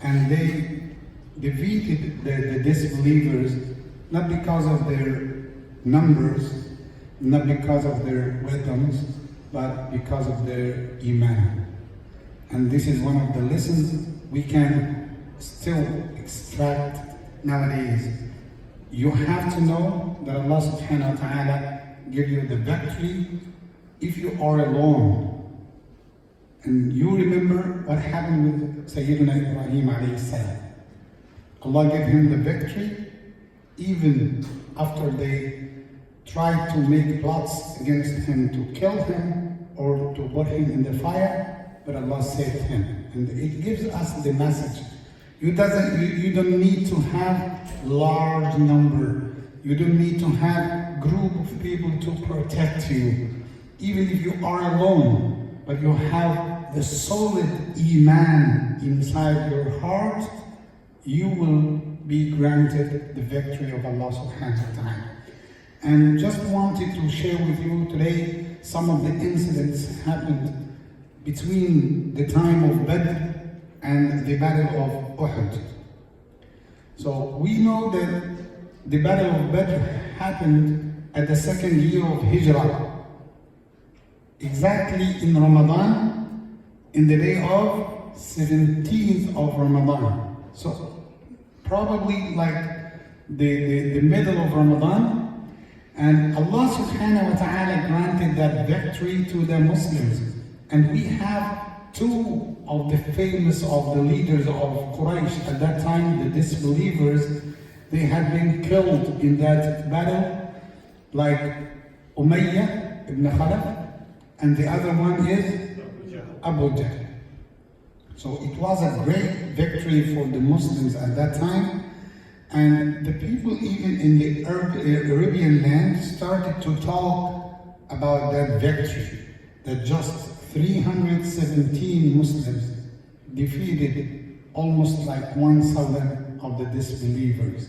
and they defeated the disbelievers, not because of their numbers, not because of their weapons, but because of their iman. And this is one of the lessons we can still extract nowadays. You have to know that Allah subhanahu wa ta'ala give you the victory if you are alone. And you remember what happened with Sayyidina Ibrahim alayhi salam. Allah gave him the victory even after they tried to make plots against him to kill him or to put him in the fire, but Allah saved him. And it gives us the message. You don't need to have large number. You don't need to have group of people to protect you. Even if you are alone, but you have the solid iman inside your heart, you will be granted the victory of Allah subhanahu wa ta'ala. And just wanted to share with you today some of the incidents happened between the time of Badr and the Battle of Uhud. So we know that the Battle of Badr happened at the second year of Hijrah, exactly in Ramadan, in the day of 17th of Ramadan. So probably like the middle of Ramadan. And Allah subhanahu wa ta'ala granted that victory to the Muslims. And we have two of the famous of the leaders of Quraysh at that time, the disbelievers. They had been killed in that battle, like Umayyah ibn Khalaf, and the other one is Abu Jahl. So it was a great victory for the Muslims at that time. And the people even in the Arabian land started to talk about that victory, that just 317 Muslims defeated almost like 1,000 of the disbelievers.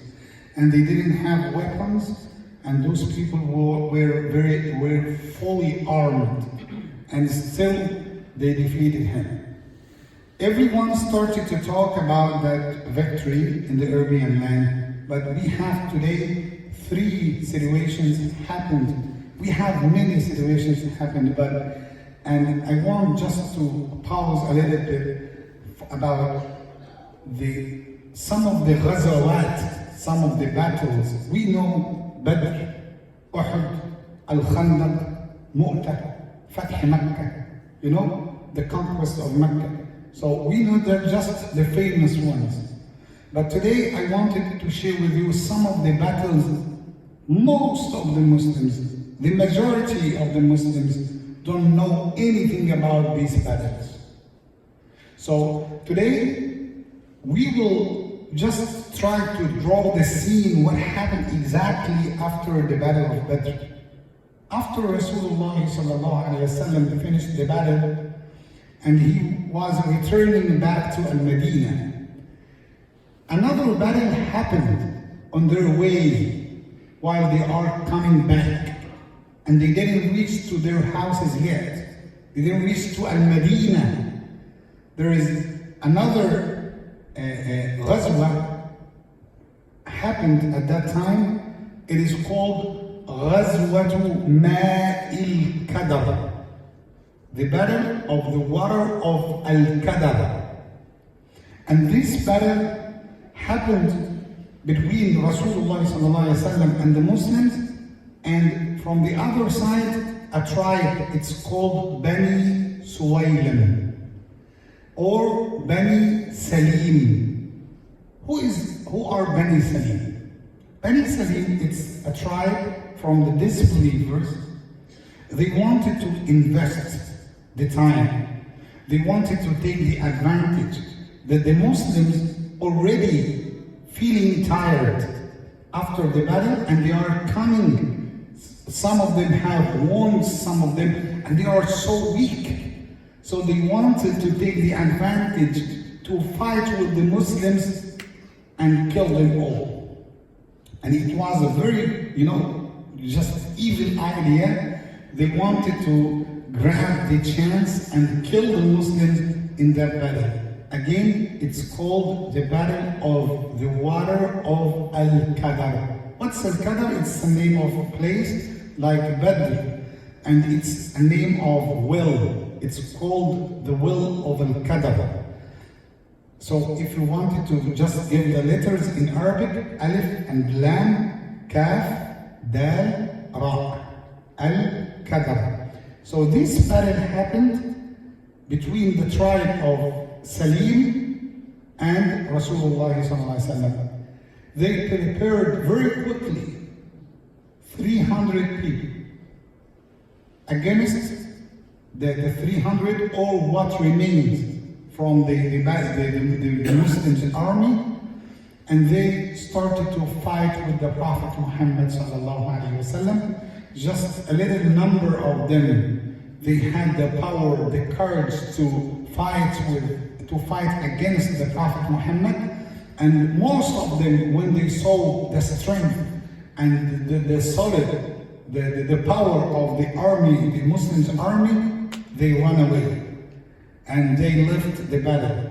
And they didn't have weapons, and those people were fully armed, and still they defeated him. Everyone started to talk about that victory in the Arabian land, but we have today three situations happened. We have many situations happened, and I want just to pause a little bit about some of the ghazawat, some of the battles. We know Badr, Uhud, Al-Khandaq, Mu'tah, Fath Makkah, you know, the conquest of Makkah. So we know they're just the famous ones. But today I wanted to share with you some of the battles most of the Muslims, the majority of the Muslims, don't know anything about these battles. So today we will just try to draw the scene what happened exactly after the Battle of Badr. After Rasulullah sallallahu alaihi wasallam finished the battle, and he was returning back to Al-Madinah, another battle happened on their way while they are coming back, and they didn't reach to their houses yet. They didn't reach to Al-Madinah. There is another ghazwa happened at that time. It is called Ghazwatu Ma'il Kadar, the battle of the water of Al-Kadar. And this battle happened between Rasulullah ﷺ and the Muslims, and from the other side, a tribe, it's called Bani Suwaylam, or Bani Salim. Who are Bani Salim? Bani Salim, it's a tribe from the disbelievers. They wanted to invest the time. They wanted to take the advantage that the Muslims already feeling tired after the battle, and they are coming. Some of them have wounds, some of them, and they are so weak. So they wanted to take the advantage to fight with the Muslims and kill them all. And it was a very, just evil idea. They wanted to grab the chance and kill the Muslims in that battle. Again, it's called the Battle of the Water of Al-Qadar. What's Al-Qadar? It's the name of a place like Badr, and it's a name of well. It's called the Well of Al-Qadar. So if you wanted to just give the letters in Arabic, Alif and Lam, Kaf, Dal, Ra, Al-Qadar. So this battle happened between the tribe of Salim and Rasulullah sallallahu alaihi wasallam. They prepared very quickly 300 people against the 300 or what remains from the Muslims army, and they started to fight with the Prophet Muhammad sallallahu alaihi wasallam. Just a little number of them, they had the power, the courage to fight against the Prophet Muhammad, and most of them, when they saw the strength and the power of the army, the Muslims army, they ran away and they left the battle.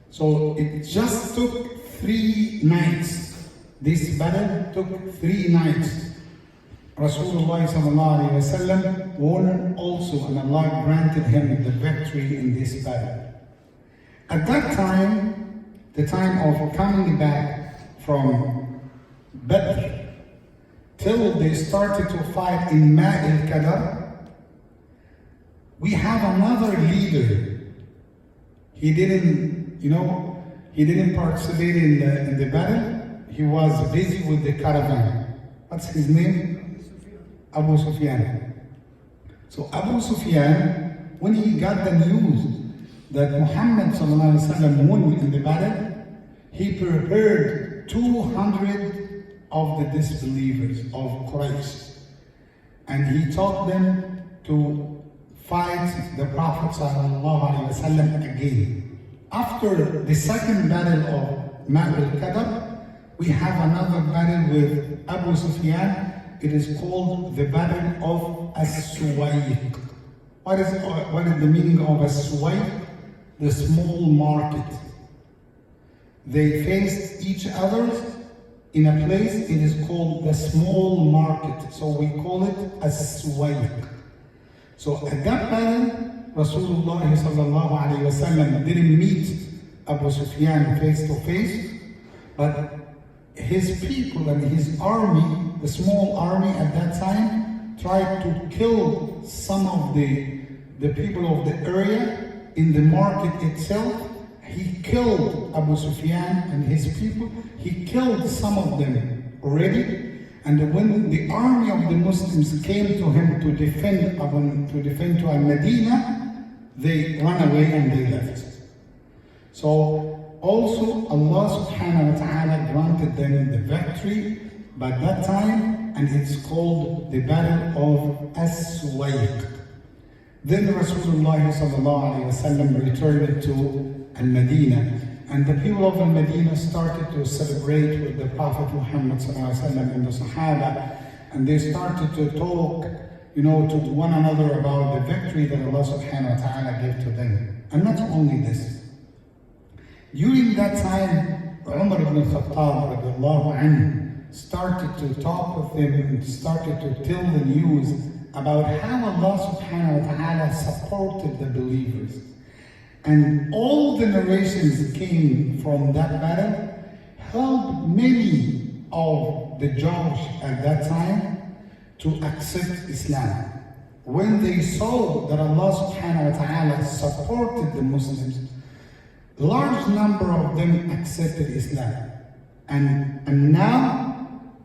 So it just took 3 nights. This battle took 3 nights. Rasulullah sallallahu alaihi wasallam won also, and Allah granted him the victory in this battle. At that time, the time of coming back from Badr, till they started to fight in al-Qadar, we have another leader. He didn't participate in the battle. He was busy with the caravan. What's his name? Abu Sufyan. So Abu Sufyan, when he got the news that Muhammad sallallahu alaihi wasallam won in the battle, he prepared 200 of the disbelievers of Quraysh, and he taught them to fight the Prophet sallallahu alaihi wasallam again. After the second battle of al-Qadar, we have another battle with Abu Sufyan. It is called the Battle of As-Suwayq. What is the meaning of As-Suwayq? The small market. They faced each other in a place, it is called the small market. So we call it As-Suwayq. So at that battle, Rasulullah sallallahu alayhi wa sallam didn't meet Abu Sufyan face to face, but his people and his army, the small army at that time, tried to kill some of the people of the area in the market itself. He killed Abu Sufyan and his people. He killed some of them already. And when the army of the Muslims came to him to defend to Al-Medina, they ran away and they left. So also Allah subhanahu wa ta'ala granted them the victory by that time, and it's called the Battle of As-Suwayq. Then Rasulullah sallallahu alayhi wa sallam returned to Al-Medina, and the people of Al-Medina started to celebrate with the Prophet Muhammad sallallahu alayhi wa sallam and the Sahaba, and they started to talk, to one another about the victory that Allah subhanahu wa ta'ala gave to them. And not only this, during that time, Umar ibn al-Khattab radiallahu anhu started to talk with them and started to tell the news about how Allah subhanahu wa ta'ala supported the believers. And all the narrations came from that battle helped many of the Jews at that time to accept Islam. When they saw that Allah subhanahu wa ta'ala supported the Muslims, a large number of them accepted Islam. And now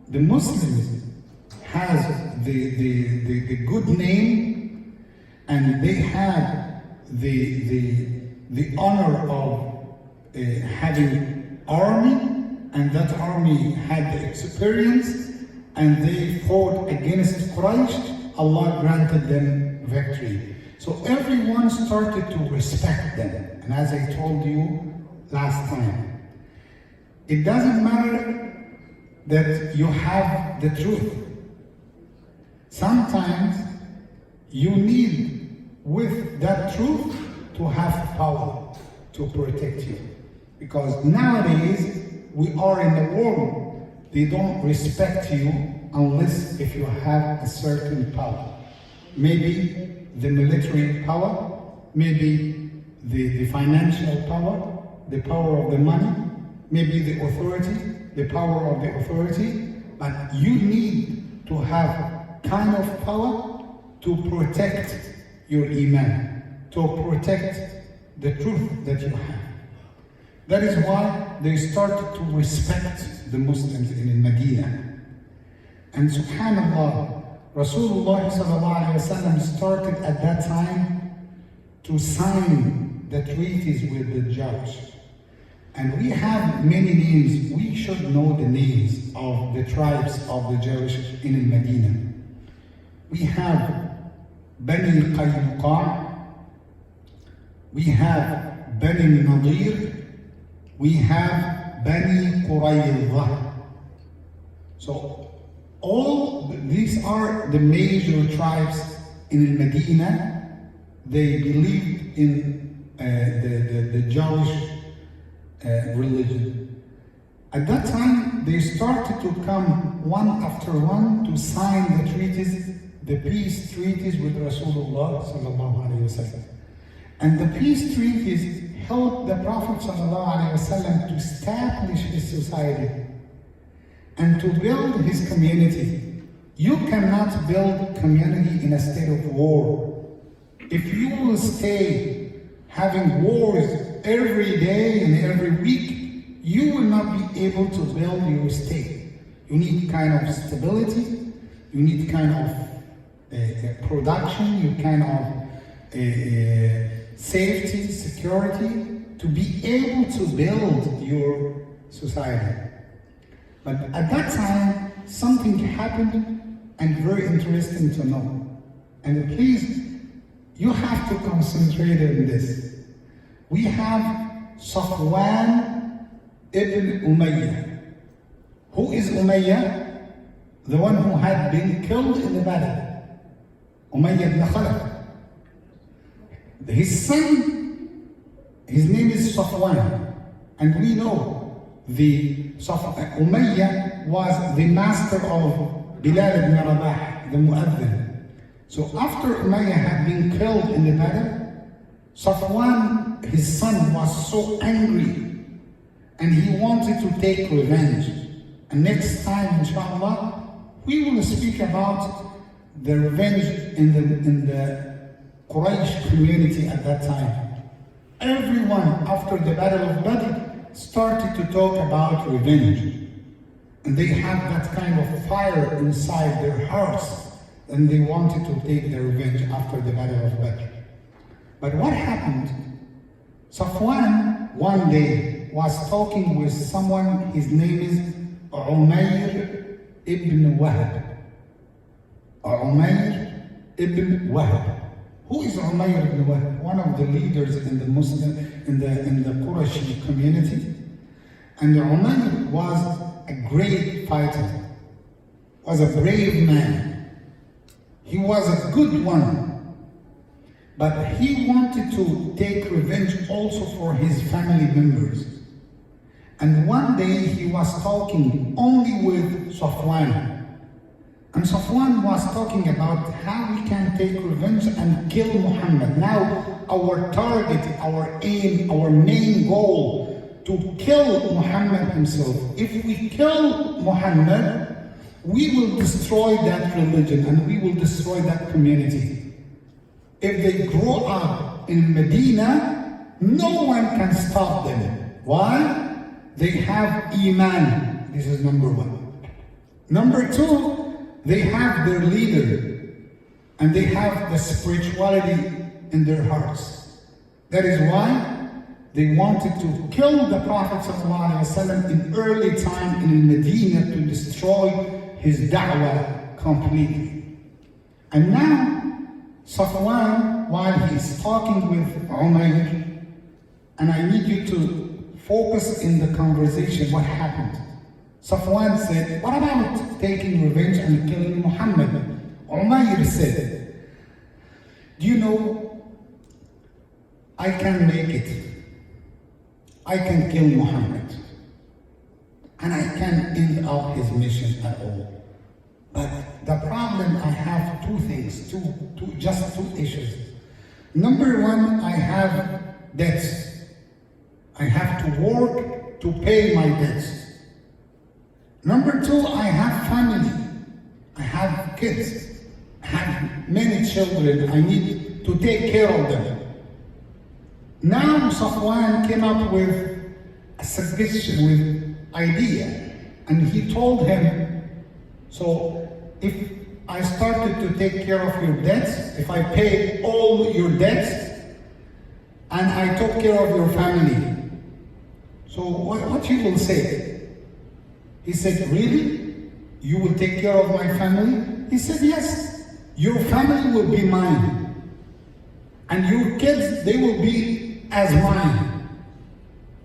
the Muslims has the good name, and they had the honor of having army, and that army had the experience, and they fought against Quraysh. Allah granted them victory. So everyone started to respect them. And as I told you last time, it doesn't matter that you have the truth. Sometimes you need, with that truth, to have power to protect you. Because nowadays, we are in the world, they don't respect you unless if you have a certain power. Maybe the military power, maybe the financial power, the power of the money, maybe the authority, the power of the authority, but you need to have kind of power to protect your iman, to protect the truth that you have. That is why they started to respect the Muslims in Medina. And subhanAllah, Rasulullah sallallahu alaihi wasallam started at that time to sign the treaties with the judge. And we have many names. We should know the names of the tribes of the Jewish in Medina. We have Bani Qaynuqa, we have Bani Nadir, we have Bani Qurayza. So all these are the major tribes in Medina. They believed in the Jewish religion. At that time, they started to come one after one to sign the treaties, the peace treaties with Rasulullah sallallahu alaihi wasallam. And the peace treaties helped the Prophet sallallahu alaihi wasallam to establish his society and to build his community. You cannot build community in a state of war. If you will stay having wars every day and every week, you will not be able to build your state. You need kind of stability, you need kind of production, you kind of safety, security, to be able to build your society. But at that time, something happened and very interesting to know. And please, you have to concentrate on this. We have Safwan ibn Umayyah. Who is Umayyah? The one who had been killed in the battle. Umayyah ibn Khalaf. His son, his name is Safwan. And we know Umayyah was the master of Bilal ibn Rabah, the Mu'adhin. So after Umayyah had been killed in the battle, Safwan, his son, was so angry and he wanted to take revenge. And next time, inshallah, we will speak about the revenge in the Quraysh community at that time. Everyone after the Battle of Badr started to talk about revenge. And they had that kind of fire inside their hearts and they wanted to take their revenge after the Battle of Badr. But what happened? Safwan one day was talking with someone, his name is Umayr ibn Wahab. Umayr ibn Wahab. Who is Umayr ibn Wahab? One of the leaders in the Muslim, in the Quraysh community. And Umayr was a great fighter, was a brave man. He was a good one. But he wanted to take revenge also for his family members. And one day he was talking only with Safwan. And Safwan was talking about how we can take revenge and kill Muhammad. Now our target, our aim, our main goal, to kill Muhammad himself. If we kill Muhammad, we will destroy that religion and we will destroy that community. If they grow up in Medina, no one can stop them. Why? They have Iman. This is number one. Number two, they have their leader. And they have the spirituality in their hearts. That is why they wanted to kill the Prophet ﷺ in early time in Medina to destroy his da'wah completely. And now, Safwan, while he's talking with Umayr, and I need you to focus in the conversation, what happened. Safwan said, what about taking revenge and killing Muhammad? Umayr said, do you know, I can make it. I can kill Muhammad and I can't end up his mission at all. But the problem, I have two things, just two issues. Number one, I have debts. I have to work to pay my debts. Number two, I have family. I have kids. I have many children. I need to take care of them. Now Safwan came up with a suggestion, with idea, and he told him, so if I started to take care of your debts, if I paid all your debts, and I took care of your family, so what you will say? He said, really? You will take care of my family? He said, yes. Your family will be mine. And your kids, they will be as mine.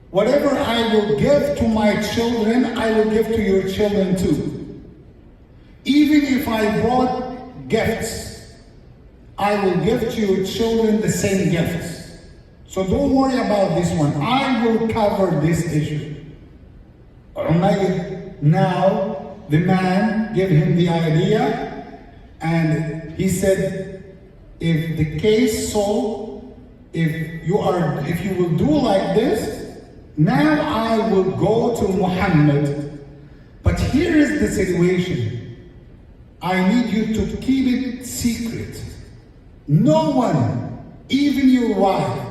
Whatever I will give to my children, I will give to your children too. Even if I brought gifts, I will give to your children the same gifts. So don't worry about this one. I will cover this issue. Umayr, now the man gave him the idea, and he said, if the case so, if you will do like this, now I will go to Muhammad. But here is the situation. I need you to keep it secret. No one, even your wife,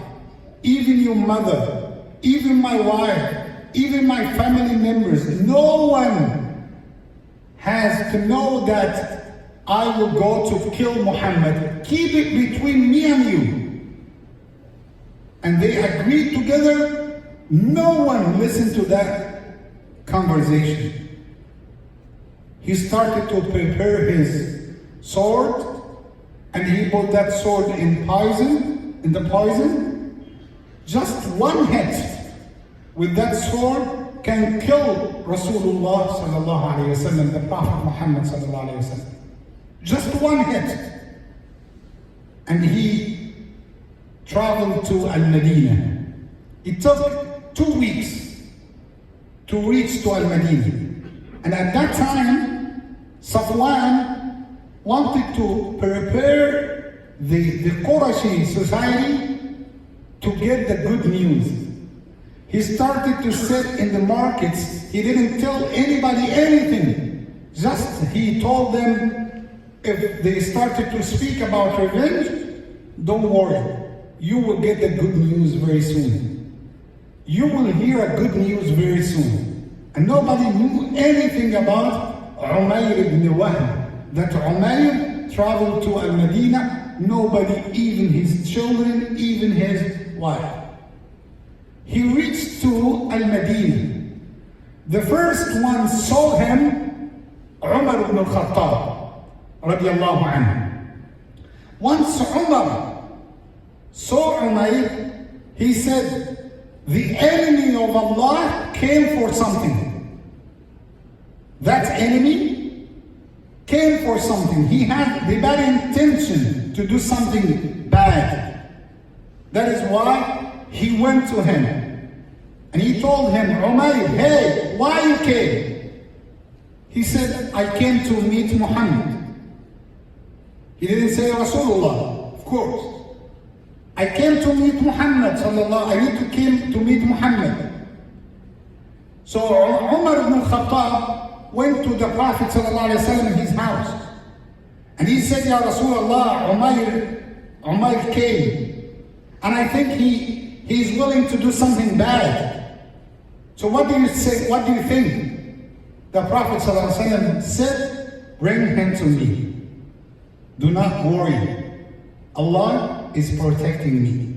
even your mother, even my wife, even my family members, no one has to know that I will go to kill Muhammad. Keep it between me and you. And they agreed together. No one listened to that conversation. He started to prepare his sword, and he put that sword in the poison. Just one hit with that sword can kill Rasulullah sallallahu alayhi wasallam, the Prophet Muhammad sallallahu alayhi wasallam. Just one hit. And he traveled to Al-Madinah. It took 2 weeks to reach to Al-Madinah. And at that time, Safwan wanted to prepare the Qurashi society to get the good news. He started to sit in the markets. He didn't tell anybody anything. Just he told them, if they started to speak about revenge, don't worry. You will get the good news very soon. You will hear a good news very soon. And nobody knew anything about Umayr ibn Wahb. That Umayr traveled to Al-Madinah. Nobody, even his children, even his wife. He reached to Al-Madinah. The first one saw him, Umar ibn al-Khattab, radiallahu anhu. Once Umar saw Umayr, he said, the enemy of Allah came for something. That enemy came for something. He had the bad intention to do something bad. That is why he went to him. And he told him, Umayr, hey, why you came? He said, I came to meet Muhammad. He didn't say Rasulullah, of course. I came to meet Muhammad, sallallahu. I came to meet Muhammad. So Umar ibn al-Khattab went to the Prophet sallallahu alaihi wasallam in his house. And he said, Ya Rasulullah, Umayr came. And I think he's willing to do something bad. So what do you say? What do you think? The Prophet sallallahu alaihi wasallam said, bring him to me. Do not worry. Allah is protecting me.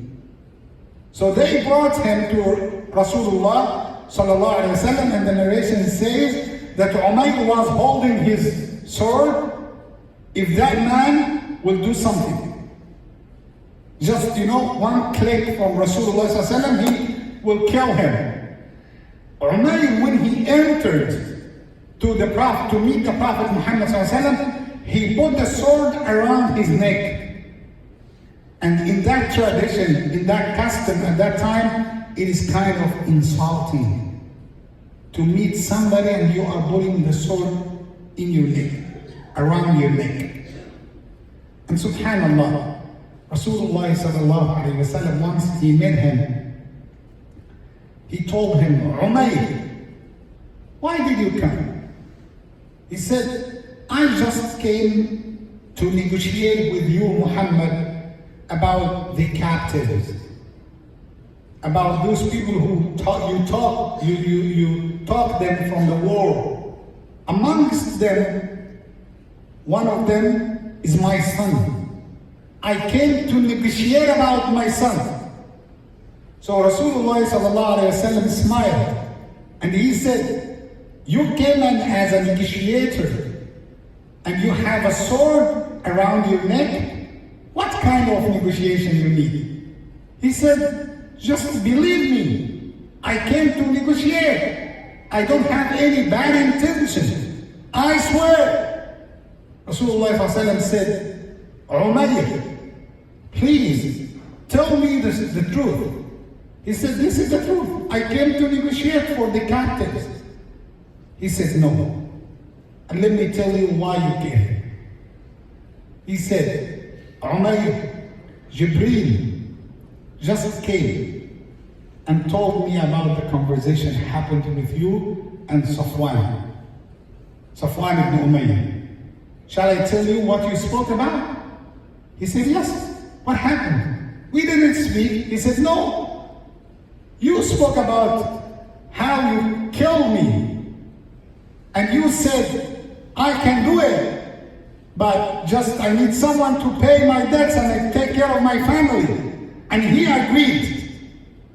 So they brought him to Rasulullah sallallahu alaihi wasallam, and the narration says that Umayr was holding his sword. If that man will do something, just one click from Rasulullah sallallahu alaihi wasallam, he will kill him. Umayr, when he entered to the Prophet to meet the Prophet Muhammad sallallahu alaihi wasallam, he put the sword around his neck. And in that tradition, in that custom at that time, it is kind of insulting to meet somebody and you are putting the sword in your neck, around your neck. And subhanallah, Rasulullah sallallahu alayhi wa sallam, once he met him, he told him, Umayr, why did you come? He said, I just came to negotiate with you, Muhammad, about the captives, about those people who you taught them from the war. Amongst them, one of them is my son. I came to negotiate about my son. So Rasulullah sallallahu alayhi wa sallam smiled and he said, you came in as a negotiator and you have a sword around your neck? What kind of negotiation you need? He said, just believe me, I came to negotiate. I don't have any bad intention. I swear. Rasulullah sallallahu alayhi wa sallam said, Umayr, please tell me the truth. He said, this is the truth. I came to negotiate for the captives. He said, no. And let me tell you why you came. He said, Umayr, Jibreel just came and told me about the conversation happened with you and Safwan ibn Umayyah. Shall I tell you what you spoke about? He said, yes. What happened? We didn't speak. He said, no. You spoke about how you killed me. And you said, I can do it. But just I need someone to pay my debts and I take care of my family. And he agreed.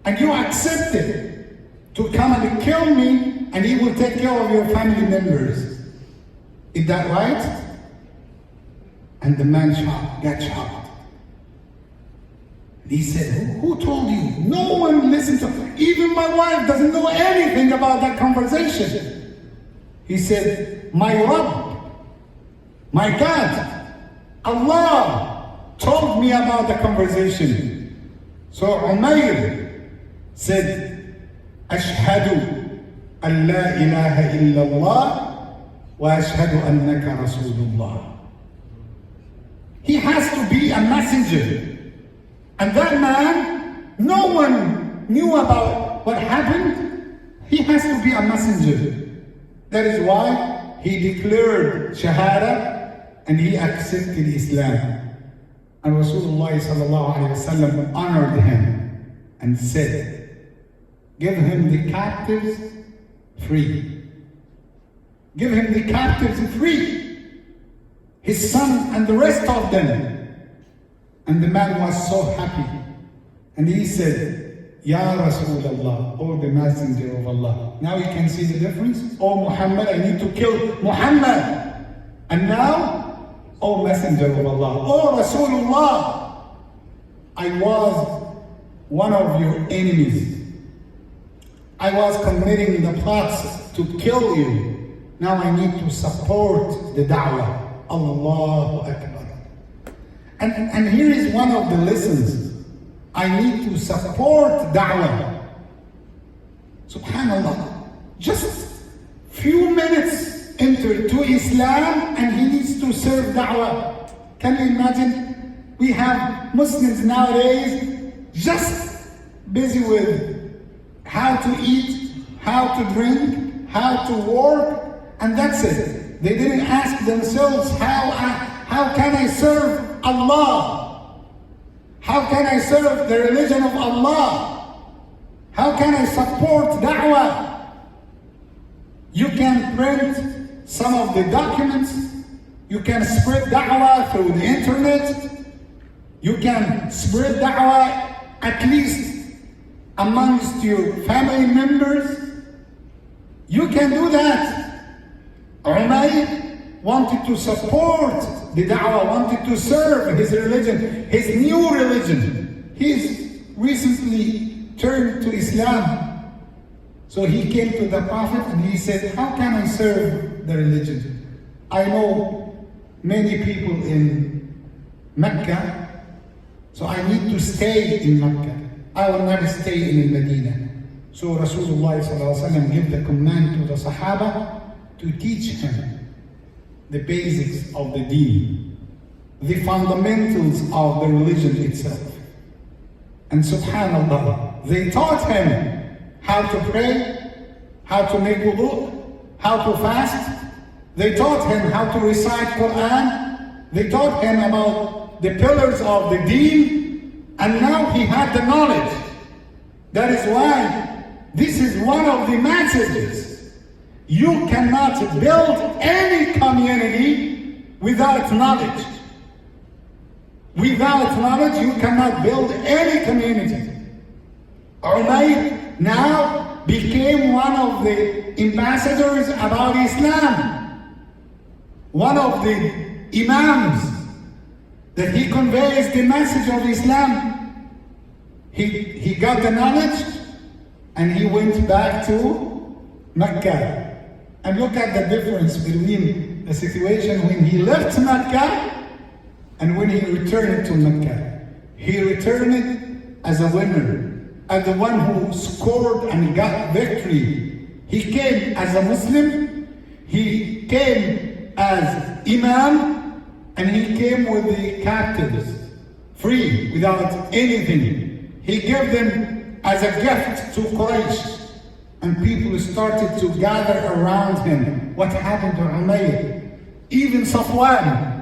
And you accepted to come and kill me and he will take care of your family members. Is that right? And the man got shocked. He said, who told you? No one listened to me. Even my wife doesn't know anything about that conversation. He said, my Rabb, my God, Allah told me about the conversation. So Umayr said, Ashhadu an la ilaha illallah wa ashhadu annaka Rasulullah. He has to be a messenger. And that man, no one knew about what happened. He has to be a messenger. That is why he declared Shahada and he accepted Islam. And Rasulullah sallallahu alayhi wa sallam honored him and said, give him the captives free. Give him the captives free. His son and the rest of them. And the man was so happy. And he said, Ya Rasulullah, oh the messenger of Allah. Now you can see the difference. Oh Muhammad, I need to kill Muhammad. And now, oh messenger of Allah, oh Rasulullah, I was one of your enemies. I was committing the plots to kill you. Now I need to support the da'wah. Allahu Akbar. And here is one of the lessons. I need to support da'wah. Subhanallah. Just few minutes enter to Islam and he needs to serve da'wah. Can you imagine? We have Muslims nowadays just busy with how to eat, how to drink, how to work, and that's it. They didn't ask themselves, how can I serve Allah? How can I serve the religion of Allah? How can I support da'wah? You can print some of the documents. You can spread da'wah through the internet. You can spread da'wah at least amongst your family members. You can do that. Umayr wanted to support the da'wah, wanted to serve his religion, his new religion. He's recently turned to Islam. So he came to the Prophet and he said, how can I serve the religion? I know many people in Mecca, so I need to stay in Mecca. I will never stay in Medina. So Rasulullah gave the command to the Sahaba to teach him the basics of the deen, the fundamentals of the religion itself. And subhanallah, they taught him how to pray, how to make wudu, how to fast. They taught him how to recite Quran. They taught him about the pillars of the deen. And now he had the knowledge. That is why this is one of the messages. You cannot build any community without knowledge. Without knowledge, you cannot build any community. Umayr now became one of the ambassadors about Islam. One of the imams that he conveys the message of Islam. He got the knowledge and he went back to Mecca. And look at the difference between the situation when he left Mecca and when he returned to Mecca. He returned as a winner, as the one who scored and got victory. He came as a Muslim, he came as Imam, and he came with the captives, free, without anything. He gave them as a gift to Quraysh, and people started to gather around him. What happened to Umayr? Even Safwan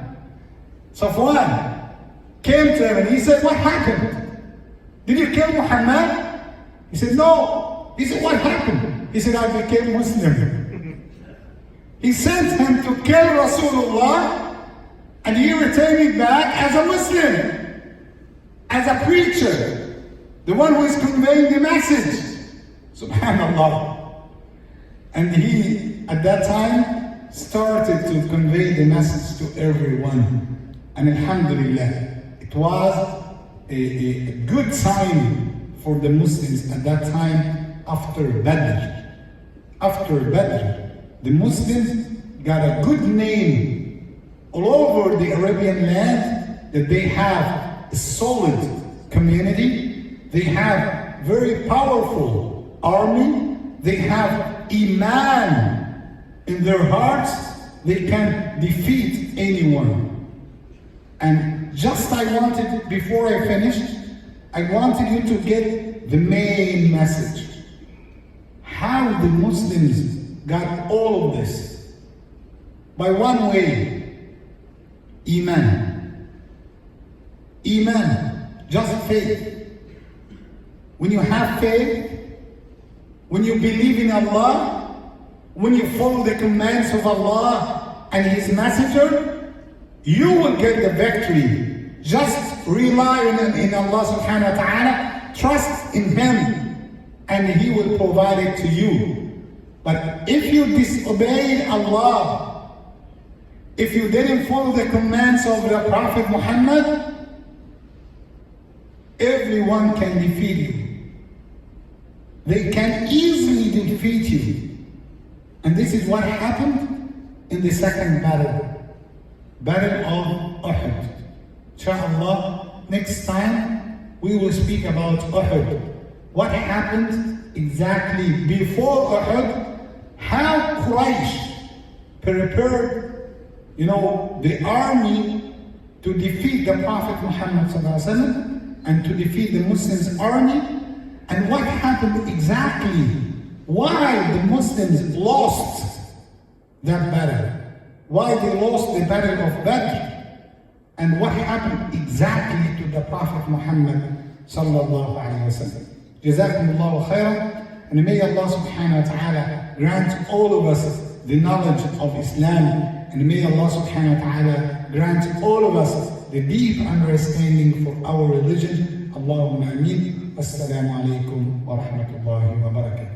came to him and he said, what happened? Did you kill Muhammad? He said, no. He said, what happened? He said, I became Muslim. He sent him to kill Rasulullah, and he returned back as a Muslim, as a preacher, the one who is conveying the message. Subhanallah. And he, at that time, started to convey the message to everyone. And alhamdulillah, it was a good sign for the Muslims at that time after Badr. After Badr, the Muslims got a good name all over the Arabian land, that they have a solid community, they have very powerful army, they have Iman in their hearts, they can defeat anyone. And just before I finished, I wanted you to get the main message. How the Muslims got all of this? By one way, Iman. Iman, just faith. When you have faith, when you believe in Allah, when you follow the commands of Allah and His Messenger, you will get the victory. Just rely in Allah subhanahu wa ta'ala, trust in Him, and He will provide it to you. But if you disobeyed Allah, if you didn't follow the commands of the Prophet Muhammad, everyone can defeat you. They can easily defeat you. And this is what happened in the second battle, Battle of Uhud. Inshallah, next time we will speak about Uhud. What happened exactly before Uhud, how Quraysh prepared, the army to defeat the Prophet Muhammad ﷺ and to defeat the Muslims' army, and what happened exactly, why the Muslims lost that battle, why they lost the battle of Badr, and what happened exactly to the Prophet Muhammad sallallahu alaihi wasallam. Jazakumullahu khairan. And may Allah subhanahu wa ta'ala grant all of us the knowledge of Islam, and may Allah subhanahu wa ta'ala grant all of us the deep understanding for our religion. Allahumma ameen. Assalamu alaikum wa rahmatullahi wa barakatuh.